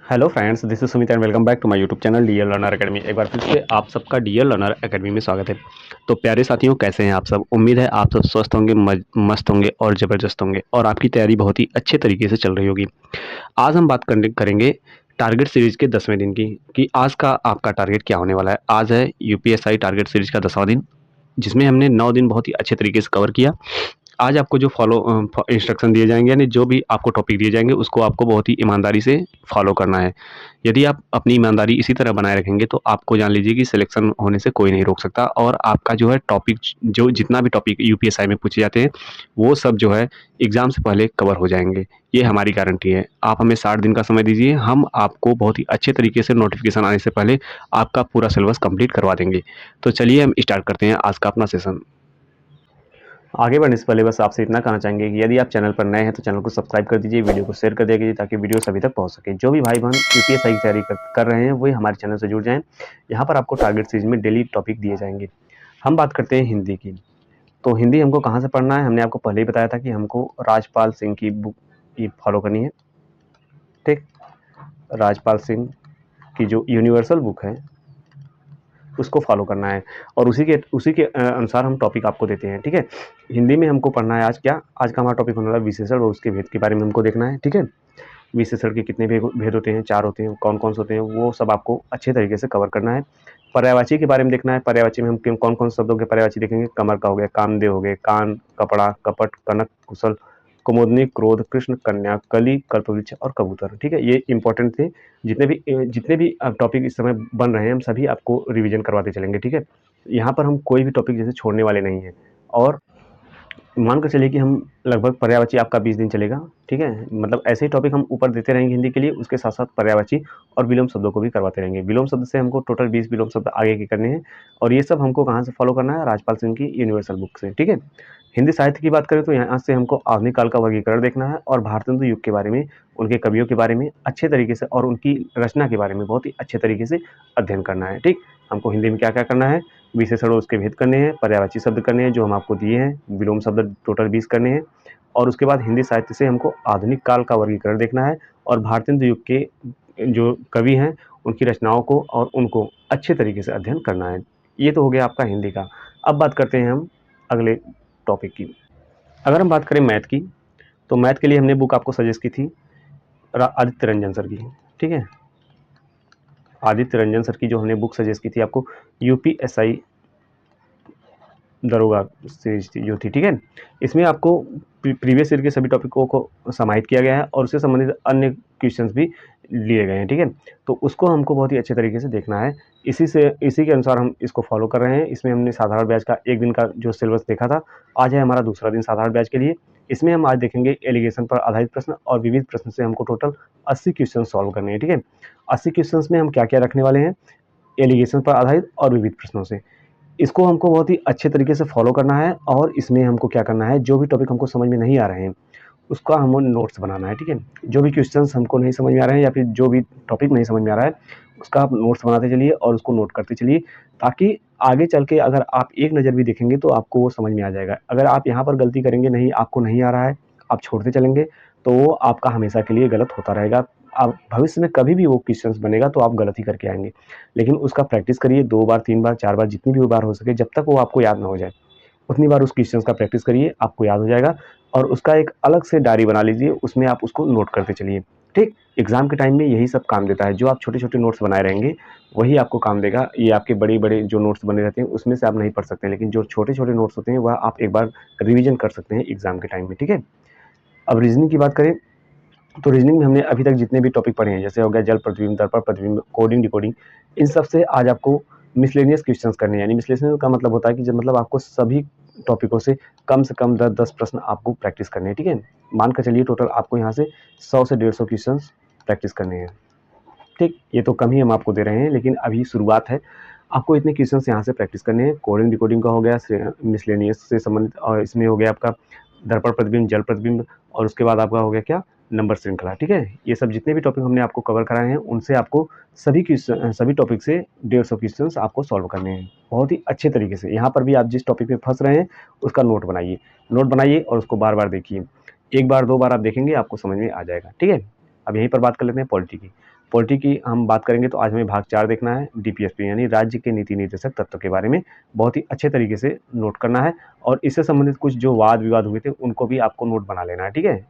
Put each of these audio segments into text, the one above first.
Hello friends, this is Sumit and welcome back to my YouTube channel DL learner academy. एक बार फिर से आप सबका डीएल लर्नर एकेडमी में स्वागत है। तो प्यारे साथियों, कैसे हैं आप सब? उम्मीद है आप सब स्वस्थ होंगे, मस्त होंगे और ज़बरदस्त होंगे और आपकी तैयारी बहुत ही अच्छे तरीके से चल रही होगी। आज हम बात करने करेंगे टारगेट सीरीज के 10वें दिन की कि आज का आपका टारगेट क्या होने वाला है। आज है यूपीएसआई टारगेट सीरीज का 10वां दिन, जिसमें हमने 9 दिन बहुत ही अच्छे तरीके से कवर किया। आज आपको जो इंस्ट्रक्शन दिए जाएंगे, यानी जो भी आपको टॉपिक दिए जाएंगे, उसको आपको बहुत ही ईमानदारी से फॉलो करना है। यदि आप अपनी ईमानदारी इसी तरह बनाए रखेंगे तो आपको जान लीजिए कि सिलेक्शन होने से कोई नहीं रोक सकता और आपका जो है टॉपिक, जो जितना भी टॉपिक यूपीएसआई में पूछे जाते हैं, वो सब जो है एग्ज़ाम से पहले कवर हो जाएँगे। ये हमारी गारंटी है। आप हमें 60 दिन का समय दीजिए, हम आपको बहुत ही अच्छे तरीके से नोटिफ़िकेशन आने से पहले आपका पूरा सिलेबस कंप्लीट करवा देंगे। तो चलिए हम स्टार्ट करते हैं आज का अपना सेशन। आगे बढ़ने से पहले बस आपसे इतना कहना चाहेंगे कि यदि आप चैनल पर नए हैं तो चैनल को सब्सक्राइब कर दीजिए, वीडियो को शेयर कर दिया कीजिए ताकि वीडियो सभी तक पहुंच सके। जो भी भाई बहन यूपीएसआई की तैयारी कर रहे हैं वही हमारे चैनल से जुड़ जाएं। यहाँ पर आपको टारगेट सीरीज में डेली टॉपिक दिए जाएंगे। हम बात करते हैं हिंदी की। तो हिंदी हमको कहाँ से पढ़ना है, हमने आपको पहले ही बताया था कि हमको राजपाल सिंह की बुक की फॉलो करनी है। ठीक, राजपाल सिंह की जो यूनिवर्सल बुक है उसको फॉलो करना है और उसी के अनुसार हम टॉपिक आपको देते हैं। ठीक है, हिंदी में हमको पढ़ना है आज क्या, आज का हमारा टॉपिक होने वाला है विशेषण और उसके भेद के बारे में हमको देखना है। ठीक है, विशेषण के कितने भेद होते हैं, 4 होते हैं, कौन कौन से होते हैं, वो सब आपको अच्छे तरीके से कवर करना है। पर्यायवाची के बारे में देखना है। पर्यायवाची में हम कौन कौन से शब्दों के पर्यायवाची देखेंगे। कमर का हो गया, कामदेव हो गए, कान, कपड़ा, कपट, कनक, कुशल, कुमुदनी, क्रोध, कृष्ण, कन्या, कली, कल्पवृक्ष और कबूतर। ठीक है, ये इंपॉर्टेंट थे। जितने भी टॉपिक इस समय बन रहे हैं हम सभी आपको रिवीजन करवाते चलेंगे। ठीक है, यहाँ पर हम कोई भी टॉपिक जैसे छोड़ने वाले नहीं हैं। और मान कर चलिए कि हम लगभग पर्यायवाची आपका 20 दिन चलेगा। ठीक है, मतलब ऐसे ही टॉपिक हम ऊपर देते रहेंगे हिंदी के लिए, उसके साथ साथ पर्यायवाची और विलोम शब्दों को भी करवाते रहेंगे। विलोम शब्द से हमको टोटल 20 विलोम शब्द आगे के करने हैं और ये सब हमको कहाँ से फॉलो करना है, राजपाल सिंह की यूनिवर्सल बुक से। ठीक है, हिंदी साहित्य की बात करें तो यहाँ से हमको आधुनिक काल का वर्गीकरण देखना है और भारतेंदु युग के बारे में, उनके कवियों के बारे में अच्छे तरीके से और उनकी रचना के बारे में बहुत ही अच्छे तरीके से अध्ययन करना है। ठीक, हमको हिंदी में क्या क्या करना है, विशेषण और उसके भेद करने हैं, पर्यायवाची शब्द करने हैं जो हम आपको दिए हैं, विलोम शब्द टोटल 20 करने हैं और उसके बाद हिंदी साहित्य से हमको आधुनिक काल का वर्गीकरण देखना है और भारतेंदु युग के जो कवि हैं उनकी रचनाओं को और उनको अच्छे तरीके से अध्ययन करना है। ये तो हो गया आपका हिंदी का। अब बात करते हैं हम अगले टॉपिक की। अगर हम बात करें मैथ की, तो मैथ के लिए हमने बुक आपको सजेस्ट की थी आदित्य रंजन सर की। ठीक है, आदित्य रंजन सर की जो हमने बुक सजेस्ट की थी आपको, यूपीएसआई दरोगा सीरीज थी जो थी। ठीक है, इसमें आपको प्रीवियस ईयर के सभी टॉपिकों को समाहित किया गया है और उससे संबंधित अन्य क्वेश्चंस भी लिए गए हैं। ठीक है, तो उसको हमको बहुत ही अच्छे तरीके से देखना है। इसी के अनुसार हम इसको फॉलो कर रहे हैं। इसमें हमने साधारण ब्याज का एक दिन का जो सिलेबस देखा था, आज है हमारा दूसरा दिन साधारण ब्याज के लिए। इसमें हम आज देखेंगे एलिगेशन पर आधारित प्रश्न और विविध प्रश्न से हमको टोटल 80 क्वेश्चन सॉल्व करने हैं। ठीक है, 80 क्वेश्चन में हम क्या क्या रखने वाले हैं, एलिगेशन पर आधारित और विविध प्रश्नों से। इसको हमको बहुत ही अच्छे तरीके से फॉलो करना है और इसमें हमको क्या करना है, जो भी टॉपिक हमको समझ में नहीं आ रहे हैं उसका हमको नोट्स बनाना है। ठीक है, जो भी क्वेश्चंस हमको नहीं समझ में आ रहे हैं या फिर जो भी टॉपिक नहीं समझ में आ रहा है उसका आप नोट्स बनाते चलिए और उसको नोट करते चलिए, ताकि आगे चल के अगर आप एक नज़र भी देखेंगे तो आपको वो समझ में आ जाएगा। अगर आप यहाँ पर गलती करेंगे, नहीं आपको नहीं आ रहा है, आप छोड़ते चलेंगे, तो वो आपका हमेशा के लिए गलत होता रहेगा। आप भविष्य में कभी भी वो क्वेश्चंस बनेगा तो आप गलत ही करके आएंगे। लेकिन उसका प्रैक्टिस करिए 2 बार 3 बार 4 बार, जितनी भी बार हो सके, जब तक वो आपको याद ना हो जाए उतनी बार उस क्वेश्चंस का प्रैक्टिस करिए, आपको याद हो जाएगा। और उसका एक अलग से डायरी बना लीजिए, उसमें आप उसको नोट करते चलिए। ठीक, एग्जाम के टाइम में यही सब काम देता है। जो आप छोटे छोटे नोट्स बनाए रहेंगे वही आपको काम देगा। ये आपके बड़े बड़े जो नोट्स बने रहते हैं उसमें से आप नहीं पढ़ सकते, लेकिन जो छोटे छोटे नोट्स होते हैं वह आप एक बार रिविजन कर सकते हैं एग्जाम के टाइम में। ठीक है, अब रीजनिंग की बात करें तो रीजनिंग में हमने अभी तक जितने भी टॉपिक पढ़े हैं, जैसे हो गया जल प्रतिबिंब, दर्पण प्रतिबिंब, कोडिंग, डिकोडिंग, इन सब से आज आपको मिसलेनियस क्वेश्चंस करने हैं। यानी मिसलेनियस का मतलब होता है कि जब मतलब आपको सभी टॉपिकों से कम 10 प्रश्न आपको प्रैक्टिस करने हैं। ठीक है, मान कर चलिए टोटल आपको यहाँ से 100 से 150 क्वेश्चन प्रैक्टिस करने हैं। ठीक, ये तो कम ही हम आपको दे रहे हैं लेकिन अभी शुरुआत है। आपको इतने क्वेश्चन यहाँ से प्रैक्टिस करने हैं। कोडिंग डिकोडिंग का हो गया, मिसलेनियस से संबंधित, और इसमें हो गया आपका दर्पण प्रतिबिंब, जल प्रतिबिंब, और उसके बाद आपका हो गया क्या, नंबर श्रृंखला। ठीक है, ये सब जितने भी टॉपिक हमने आपको कवर कराए हैं उनसे आपको सभी टॉपिक से 150 क्वेश्चन आपको सॉल्व करने हैं बहुत ही अच्छे तरीके से। यहाँ पर भी आप जिस टॉपिक में फंस रहे हैं उसका नोट बनाइए और उसको बार बार देखिए। एक बार 2 बार आप देखेंगे आपको समझ में आ जाएगा। ठीक है, अब यहीं पर बात कर लेते हैं पॉलिटी की। पॉलिटी की हम बात करेंगे तो आज हमें भाग 4 देखना है, डीपीएसपी यानी राज्य के नीति निर्देशक तत्व के बारे में बहुत ही अच्छे तरीके से नोट करना है और इससे संबंधित कुछ जो वाद-विवाद हुए थे उनको भी आपको नोट बना लेना है, ठीक है?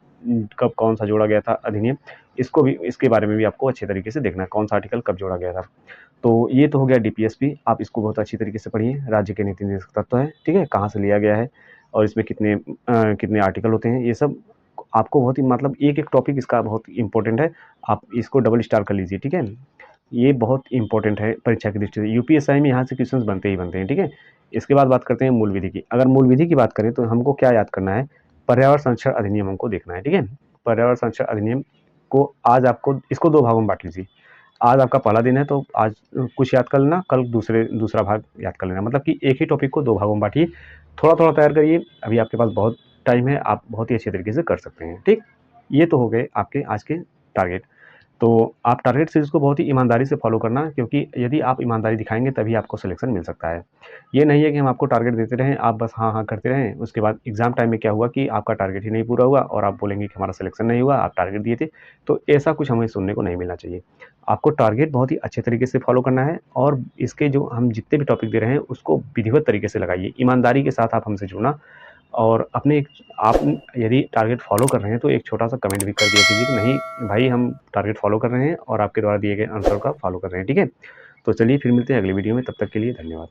कब कौन-सा जोड़ा गया था अधिनियम, इसको भी इसके बारे में भी आपको अच्छे तरीके से देखना है, कौन-सा आर्टिकल कब जोड़ा गया था। तो ये तो हो गया डीपीएसपी, आप इसको बहुत अच्छी तरीके से पढ़िए, राज्य के नीति निर्देशक तत्व है, ठीक है? कहाँ से लिया गया है और इसमें कितने आर्टिकल होते हैं, ये सब आपको बहुत ही मतलब एक-एक टॉपिक इसका बहुत इम्पोर्टेंट है, आप इसको डबल स्टार कर लीजिए, ठीक है? ये बहुत इम्पोर्टेंट है परीक्षा की दृष्टि से, यूपीएसआई में यहाँ से क्वेश्चंस बनते ही बनते हैं, ठीक है? इसके बाद बात करते हैं मूल विधि की। अगर मूल विधि की बात करें तो हमको क्या याद करना है, पर्यावरण संरक्षण अधिनियम हमको देखना है, ठीक है? पर्यावरण संरक्षण अधिनियम को आज आपको इसको 2 भागों में बाँट लीजिए। आज आपका पहला दिन है तो आज कुछ याद कर लेना, कल दूसरा भाग याद कर लेना। मतलब कि एक ही टॉपिक को 2 भागों में बाँटिए, थोड़ा-थोड़ा तैयार करिए, अभी आपके पास बहुत टाइम है, आप बहुत ही अच्छे तरीके से कर सकते हैं, ठीक? ये तो हो गए आपके आज के टारगेट। तो आप टारगेट सीरीज़ को बहुत ही ईमानदारी से फॉलो करना क्योंकि यदि आप ईमानदारी दिखाएँगे तभी आपको सिलेक्शन मिल सकता है। ये नहीं है कि हम आपको टारगेट देते रहें, आप बस हाँ, हाँ करते रहें, उसके बाद एग्ज़ाम टाइम में क्या हुआ कि आपका टारगेट ही नहीं पूरा हुआ और आप बोलेंगे कि हमारा सिलेक्शन नहीं हुआ, आप टारगेट दिए थे। तो ऐसा कुछ हमें सुनने को नहीं मिलना चाहिए। आपको टारगेट बहुत ही अच्छे तरीके से फॉलो करना है और इसके जो हम जितने भी टॉपिक दे रहे हैं उसको विधिवत तरीके से लगाइए। ईमानदारी के साथ आप हमसे जुड़ना और अपने एक आप यदि टारगेट फ़ॉलो कर रहे हैं तो एक छोटा-सा कमेंट भी कर दिया कीजिए कि नहीं भाई हम टारगेट फ़ॉलो कर रहे हैं और आपके द्वारा दिए गए आंसर का फ़ॉलो कर रहे हैं, ठीक है? तो चलिए फिर मिलते हैं अगली वीडियो में, तब तक के लिए धन्यवाद।